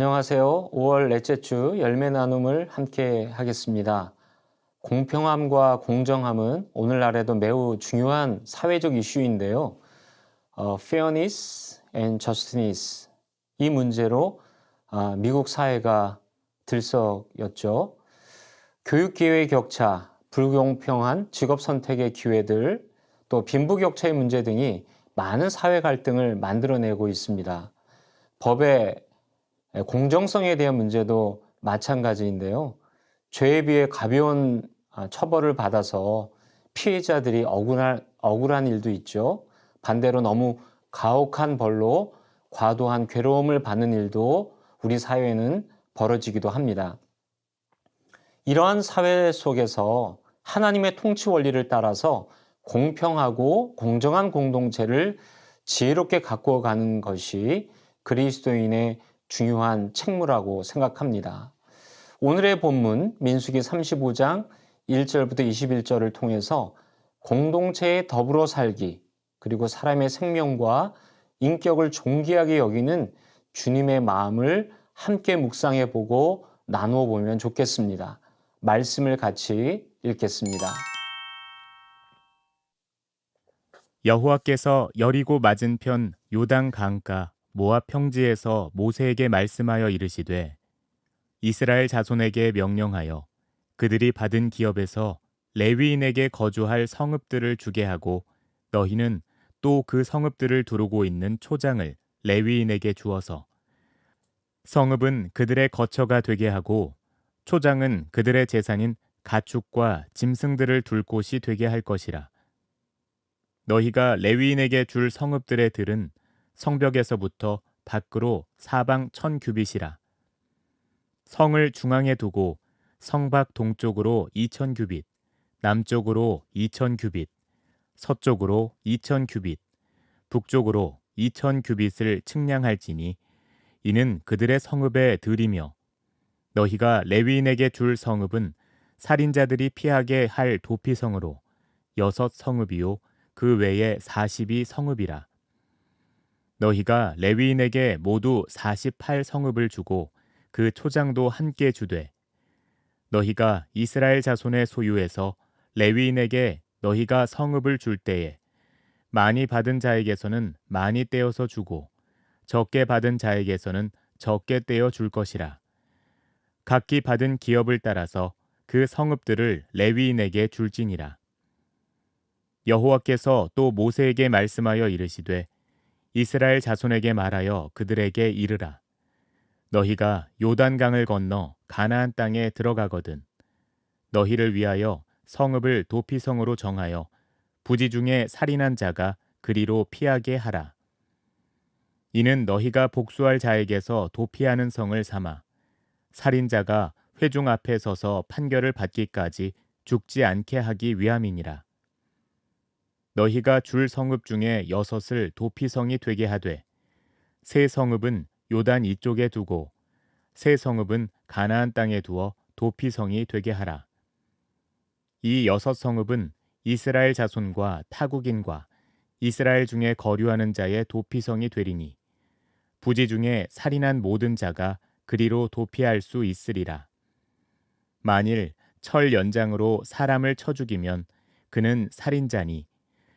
안녕하세요. 5월 넷째 주 열매 나눔을 함께 하겠습니다. 공평함과 공정함은 오늘날에도 매우 중요한 사회적 이슈인데요. Fairness and Justice 이 문제로 미국 사회가 들썩였죠. 교육 기회의 격차, 불공평한 직업 선택의 기회들, 또 빈부격차의 문제 등이 많은 사회 갈등을 만들어내고 있습니다. 법의 공정성에 대한 문제도 마찬가지인데요. 죄에 비해 가벼운 처벌을 받아서 피해자들이 억울한 일도 있죠. 반대로 너무 가혹한 벌로 과도한 괴로움을 받는 일도 우리 사회에는 벌어지기도 합니다. 이러한 사회 속에서 하나님의 통치 원리를 따라서 공평하고 공정한 공동체를 지혜롭게 가꾸어가는 것이 그리스도인의 중요한 책무라고 생각합니다. 오늘의 본문 민수기 35장 1절부터 21절을 통해서 공동체에 더불어 살기, 그리고 사람의 생명과 인격을 존귀하게 여기는 주님의 마음을 함께 묵상해 보고 나누어 보면 좋겠습니다. 말씀을 같이 읽겠습니다. 여호와께서 여리고 맞은편 요단 강가 모압 평지에서 모세에게 말씀하여 이르시되 이스라엘 자손에게 명령하여 그들이 받은 기업에서 레위인에게 거주할 성읍들을 주게 하고 너희는 또 그 성읍들을 두르고 있는 초장을 레위인에게 주어서 성읍은 그들의 거처가 되게 하고 초장은 그들의 재산인 가축과 짐승들을 둘 곳이 되게 할 것이라. 너희가 레위인에게 줄 성읍들의 들은 성벽에서부터 밖으로 사방 1000규빗이라. 성을 중앙에 두고 성밖 동쪽으로 2000규빗, 남쪽으로 2000규빗, 서쪽으로 2000규빗, 북쪽으로 2000규빗을 측량할지니 이는 그들의 성읍의 들이며 너희가 레위인에게 줄 성읍은 살인자들이 피하게 할 도피성으로 6성읍이요 그 외에 40이 성읍이라. 너희가 레위인에게 모두 48성읍을 주고 그 초장도 함께 주되 너희가 이스라엘 자손의 소유에서 레위인에게 너희가 성읍을 줄 때에 많이 받은 자에게서는 많이 떼어서 주고 적게 받은 자에게서는 적게 떼어 줄 것이라. 각기 받은 기업을 따라서 그 성읍들을 레위인에게 줄지니라. 여호와께서 또 모세에게 말씀하여 이르시되 이스라엘 자손에게 말하여 그들에게 이르라. 너희가 요단강을 건너 가나안 땅에 들어가거든 너희를 위하여 성읍을 도피성으로 정하여 부지 중에 살인한 자가 그리로 피하게 하라. 이는 너희가 복수할 자에게서 도피하는 성을 삼아 살인자가 회중 앞에 서서 판결을 받기까지 죽지 않게 하기 위함이니라. 너희가 줄 성읍 중에 6을 도피성이 되게 하되 세 성읍은 요단 이쪽에 두고 세 성읍은 가나안 땅에 두어 도피성이 되게 하라. 이 6성읍은 이스라엘 자손과 타국인과 이스라엘 중에 거류하는 자의 도피성이 되리니 부지 중에 살인한 모든 자가 그리로 도피할 수 있으리라. 만일 철 연장으로 사람을 쳐 죽이면 그는 살인자니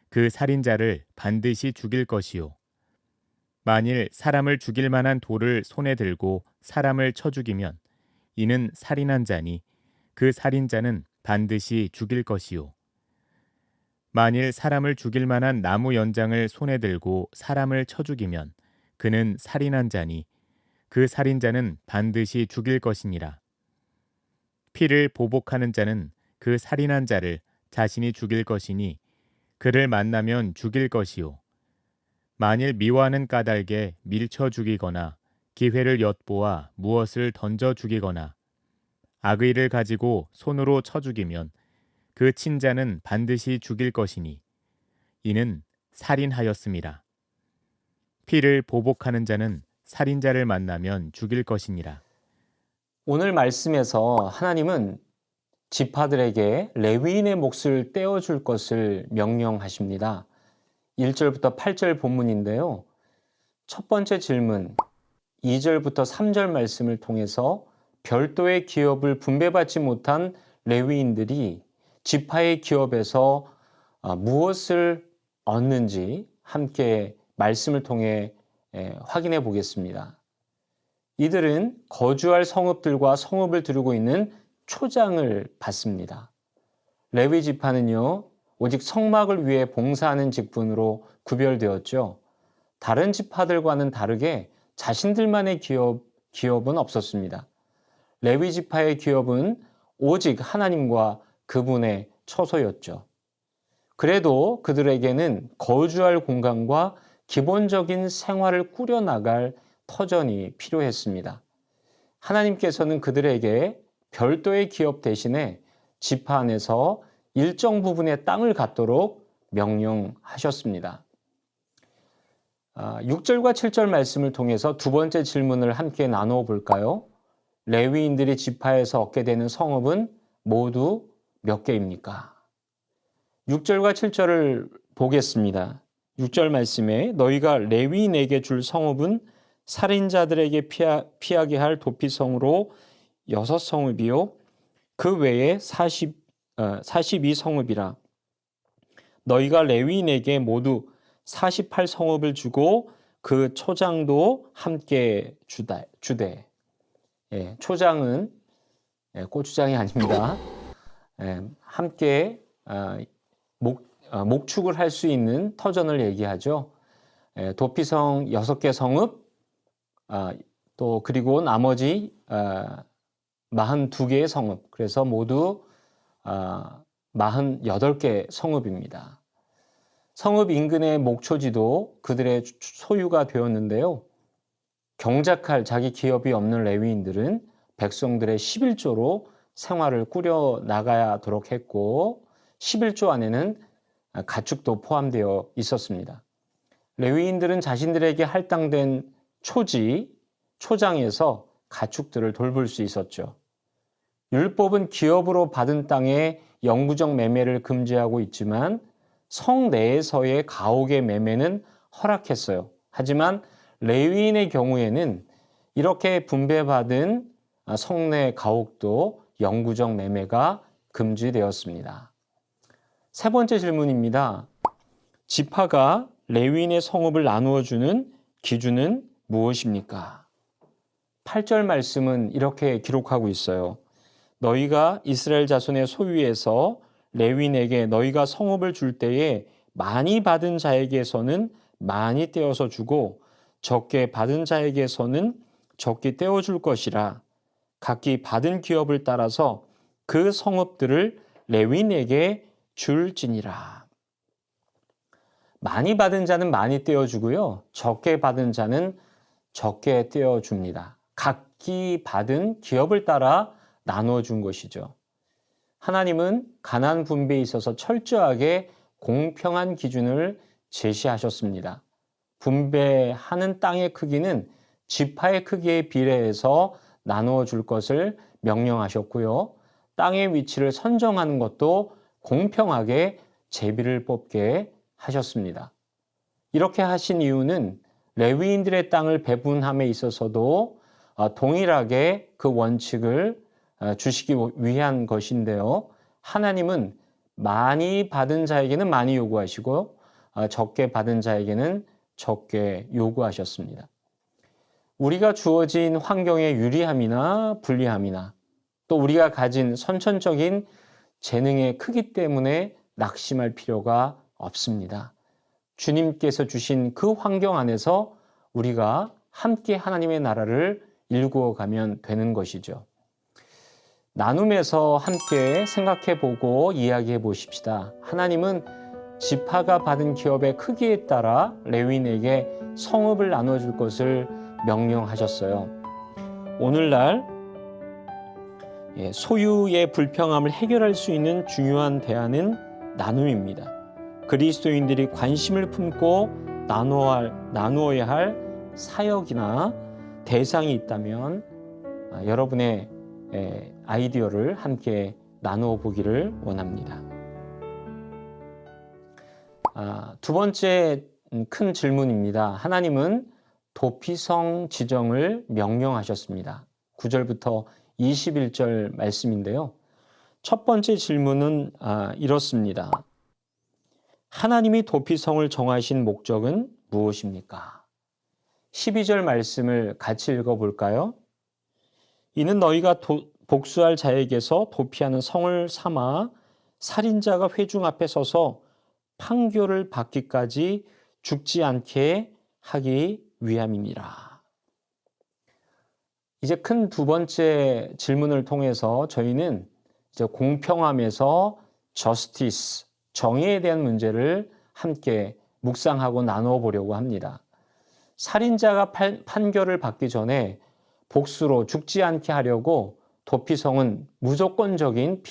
그 살인자를 반드시 죽일 것이요. 만일 사람을 죽일 만한 돌을 손에 들고 사람을 쳐 죽이면 이는 살인한 자니 그 살인자는 반드시 죽일 것이요. 만일 사람을 죽일 만한 나무 연장을 손에 들고 사람을 쳐 죽이면 그는 살인한 자니 그 살인자는 반드시 죽일 것이니라. 피를 보복하는 자는 그 살인한 자를 자신이 죽일 것이니 그를 만나면 죽일 것이요. 만일 미워하는 까닭에 밀쳐 죽이거나 기회를 엿보아 무엇을 던져 죽이거나 악의를 가지고 손으로 쳐 죽이면 그 친자는 반드시 죽일 것이니 이는 살인하였음이라. 피를 보복하는 자는 살인자를 만나면 죽일 것이니라. 오늘 말씀에서 하나님은 지파들에게 레위인의 몫을 떼어줄 것을 명령하십니다. 1절부터 8절 본문인데요. 첫 번째 질문, 2절부터 3절 말씀을 통해서 별도의 기업을 분배받지 못한 레위인들이 지파의 기업에서 무엇을 얻는지 함께 말씀을 통해 확인해 보겠습니다. 이들은 거주할 성읍들과 성읍을 두르고 있는 초장을 받습니다. 레위 지파는요, 오직 성막을 위해 봉사하는 직분으로 구별되었죠. 다른 지파들과는 다르게 자신들만의 기업은 없었습니다. 레위 지파의 기업은 오직 하나님과 그분의 처소였죠. 그래도 그들에게는 거주할 공간과 기본적인 생활을 꾸려나갈 터전이 필요했습니다. 하나님께서는 그들에게 별도의 기업 대신에 지파 안에서 일정 부분의 땅을 갖도록 명령하셨습니다. 6절과 7절 말씀을 통해서 두 번째 질문을 함께 나누어 볼까요? 레위인들이 지파에서 얻게 되는 성읍은 모두 몇 개입니까? 6절과 7절을 보겠습니다. 6절 말씀에 너희가 레위인에게 줄 성읍은 살인자들에게 피하게 할 도피성으로 6성읍이요 그 외에 42성읍이라. 너희가 레위인에게 모두 48성읍을 주고 그 초장도 함께 주되. 초장은 고추장이 아닙니다. 함께 목축을 할 수 있는 터전을 얘기하죠. 도피성 6개 성읍, 또 그리고 나머지 42개의 성읍, 그래서 모두 48개 성읍입니다. 성읍 인근의 목초지도 그들의 소유가 되었는데요. 경작할 자기 기업이 없는 레위인들은 백성들의 11조로 생활을 꾸려 나가야 하도록 했고 11조 안에는 가축도 포함되어 있었습니다. 레위인들은 자신들에게 할당된 초장에서 가축들을 돌볼 수 있었죠. 율법은 기업으로 받은 땅의 영구적 매매를 금지하고 있지만 성 내에서의 가옥의 매매는 허락했어요. 하지만 레위인의 경우에는 이렇게 분배받은 성내 가옥도 영구적 매매가 금지되었습니다. 세 번째 질문입니다. 지파가 레위인의 성읍을 나누어 주는 기준은 무엇입니까? 8절 말씀은 이렇게 기록하고 있어요. 너희가 이스라엘 자손의 소유에서 레위인에게 너희가 성읍을 줄 때에 많이 받은 자에게서는 많이 떼어서 주고 적게 받은 자에게서는 적게 떼어줄 것이라. 각기 받은 기업을 따라서 그 성읍들을 레위인에게 줄지니라. 많이 받은 자는 많이 떼어주고요. 적게 받은 자는 적게 떼어줍니다. 각기 받은 기업을 따라 나눠준 것이죠. 하나님은 가나안 분배에 있어서 철저하게 공평한 기준을 제시하셨습니다. 분배하는 땅의 크기는 지파의 크기에 비례해서 나누어 줄 것을 명령하셨고요. 땅의 위치를 선정하는 것도 공평하게 제비를 뽑게 하셨습니다. 이렇게 하신 이유는 레위인들의 땅을 배분함에 있어서도 동일하게 그 원칙을 주시기 위한 것인데요. 하나님은 많이 받은 자에게는 많이 요구하시고 적게 받은 자에게는 적게 요구하셨습니다. 우리가 주어진 환경의 유리함이나 불리함이나 또 우리가 가진 선천적인 재능의 크기 때문에 낙심할 필요가 없습니다. 주님께서 주신 그 환경 안에서 우리가 함께 하나님의 나라를 일구어 가면 되는 것이죠. 나눔에서 함께 생각해 보고 이야기해 보십시다. 하나님은 지파가 받은 기업의 크기에 따라 레위인에게 성읍을 나눠줄 것을 명령하셨어요. 오늘날 소유의 불평함을 해결할 수 있는 중요한 대안은 나눔입니다. 그리스도인들이 관심을 품고 나누어야 할 사역이나 대상이 있다면 여러분의 아이디어를 함께 나누어 보기를 원합니다. 두 번째 큰 질문입니다. 하나님은 도피성 지정을 명령하셨습니다. 9절부터 21절 말씀인데요. 첫 번째 질문은 이렇습니다. 하나님이 도피성을 정하신 목적은 무엇입니까? 12절 말씀을 같이 읽어볼까요? 이는 너희가 복수할 자에게서 도피하는 성을 삼아 살인자가 회중 앞에 서서 판결을 받기까지 죽지 않게 하기 위함이니라. 이제 큰 두 번째 질문을 통해서 저희는 이제 공평함에서 justice, 정의에 대한 문제를 함께 묵상하고 나누어 보려고 합니다. 살인자가 판결을 받기 전에 복수로 죽지 않게 하려고 도피성은 무조건적인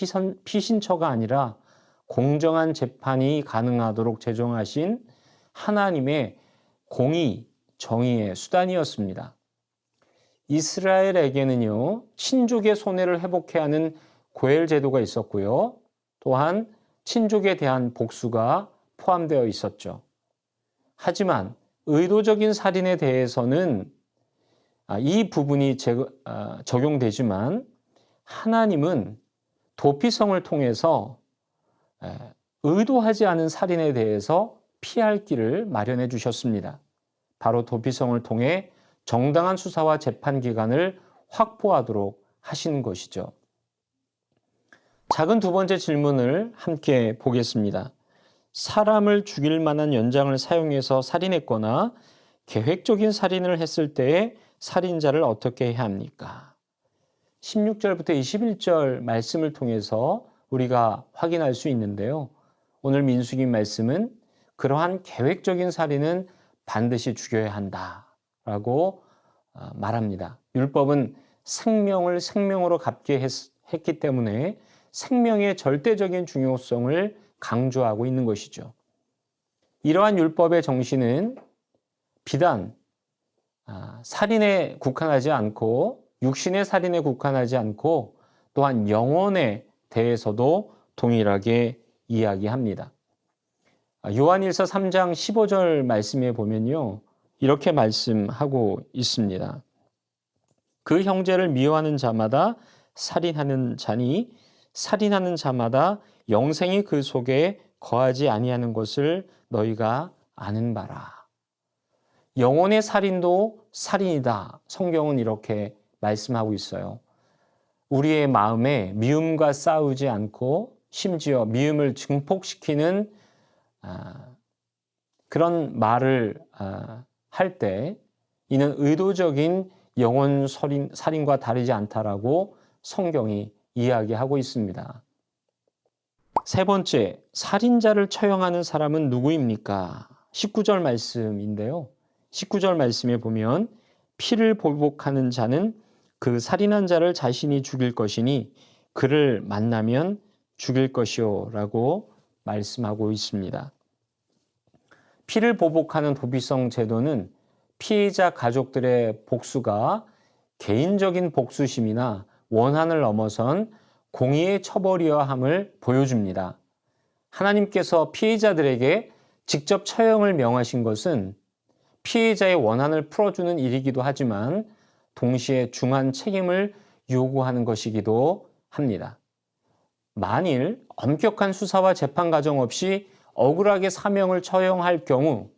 피신처가 아니라 공정한 재판이 가능하도록 제정하신 하나님의 공의, 정의의 수단이었습니다. 이스라엘에게는요, 친족의 손해를 회복해야 하는 고엘 제도가 있었고요. 또한 친족에 대한 복수가 포함되어 있었죠. 하지만 의도적인 살인에 대해서는 이 부분이 적용되지만 하나님은 도피성을 통해서 의도하지 않은 살인에 대해서 피할 길을 마련해 주셨습니다. 바로 도피성을 통해 정당한 수사와 재판 기간을 확보하도록 하신 것이죠. 작은 두 번째 질문을 함께 보겠습니다. 사람을 죽일 만한 연장을 사용해서 살인했거나 계획적인 살인을 했을 때에 살인자를 어떻게 해야 합니까? 16절부터 21절 말씀을 통해서 우리가 확인할 수 있는데요. 오늘 민수기 말씀은 그러한 계획적인 살인은 반드시 죽여야 한다라고 말합니다. 율법은 생명을 생명으로 갚게 했기 때문에 생명의 절대적인 중요성을 강조하고 있는 것이죠. 이러한 율법의 정신은 비단 살인에 국한하지 않고 육신의 살인에 국한하지 않고 또한 영혼에 대해서도 동일하게 이야기합니다. 요한일서 3장 15절 말씀에 보면요. 이렇게 말씀하고 있습니다. 그 형제를 미워하는 자마다 살인하는 자니 살인하는 자마다 영생이 그 속에 거하지 아니하는 것을 너희가 아는 바라. 영혼의 살인도 살인이다. 성경은 이렇게 말씀하고 있어요. 우리의 마음에 미움과 싸우지 않고 심지어 미움을 증폭시키는 그런 말을 할 때 이는 의도적인 영혼 살인과 다르지 않다라고 성경이 이야기하고 있습니다. 세 번째, 살인자를 처형하는 사람은 누구입니까? 19절 말씀인데요. 19절 말씀에 보면 피를 보복하는 자는 그 살인한 자를 자신이 죽일 것이니 그를 만나면 죽일 것이요 라고 말씀하고 있습니다. 피를 보복하는 도피성 제도는 피해자 가족들의 복수가 개인적인 복수심이나 원한을 넘어선 공의의 처벌이어야 함을 보여줍니다. 하나님께서 피해자들에게 직접 처형을 명하신 것은 피해자의 원한을 풀어주는 일이기도 하지만 동시에 중한 책임을 요구하는 것이기도 합니다. 만일 엄격한 수사와 재판 과정 없이 억울하게 사명을 처형할 경우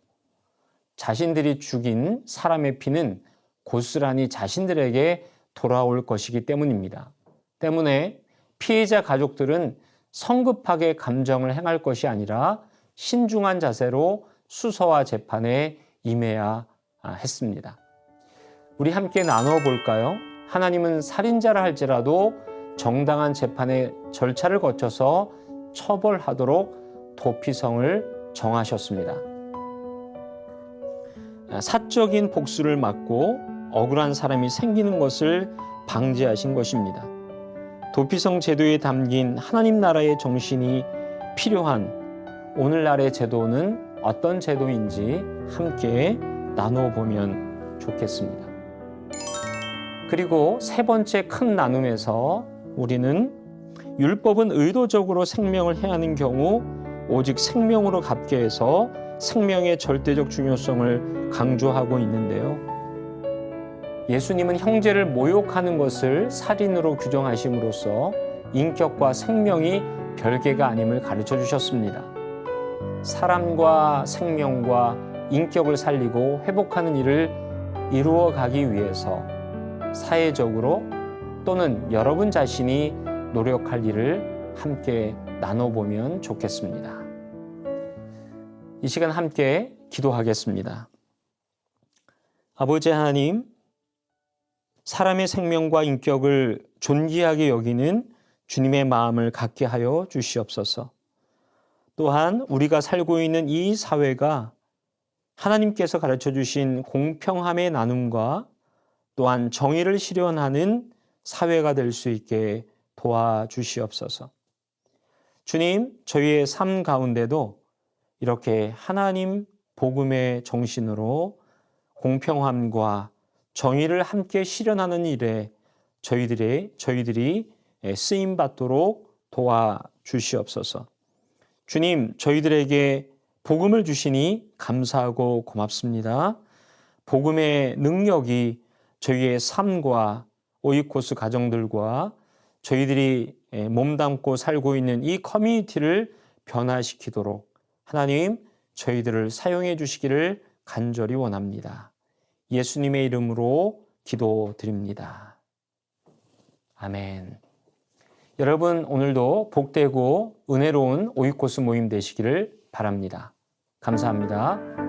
자신들이 죽인 사람의 피는 고스란히 자신들에게 돌아올 것이기 때문입니다. 때문에 피해자 가족들은 성급하게 감정을 행할 것이 아니라 신중한 자세로 수사와 재판에 임해야 했습니다. 우리 함께 나누어 볼까요? 하나님은 살인자라 할지라도 정당한 재판의 절차를 거쳐서 처벌하도록 도피성을 정하셨습니다. 사적인 복수를 막고 억울한 사람이 생기는 것을 방지하신 것입니다. 도피성 제도에 담긴 하나님 나라의 정신이 필요한 오늘날의 제도는 어떤 제도인지 함께 나누어 보면 좋겠습니다. 그리고 세 번째 큰 나눔에서 우리는 율법은 의도적으로 생명을 해하는 경우 오직 생명으로 갚게 해서 생명의 절대적 중요성을 강조하고 있는데요. 예수님은 형제를 모욕하는 것을 살인으로 규정하심으로써 인격과 생명이 별개가 아님을 가르쳐 주셨습니다. 사람과 생명과 인격을 살리고 회복하는 일을 이루어 가기 위해서 사회적으로 또는 여러분 자신이 노력할 일을 함께 나눠보면 좋겠습니다. 이 시간 함께 기도하겠습니다. 아버지 하나님, 사람의 생명과 인격을 존귀하게 여기는 주님의 마음을 갖게 하여 주시옵소서. 또한 우리가 살고 있는 이 사회가 하나님께서 가르쳐 주신 공평함의 나눔과 또한 정의를 실현하는 사회가 될 수 있게 도와주시옵소서. 주님, 저희의 삶 가운데도 이렇게 하나님 복음의 정신으로 공평함과 정의를 함께 실현하는 일에 저희들이 쓰임 받도록 도와주시옵소서. 주님, 저희들에게 복음을 주시니 감사하고 고맙습니다. 복음의 능력이 저희의 삶과 오이코스 가정들과 저희들이 몸담고 살고 있는 이 커뮤니티를 변화시키도록 하나님, 저희들을 사용해 주시기를 간절히 원합니다. 예수님의 이름으로 기도드립니다. 아멘. 여러분, 오늘도 복되고 은혜로운 오이코스 모임 되시기를 바랍니다. 감사합니다.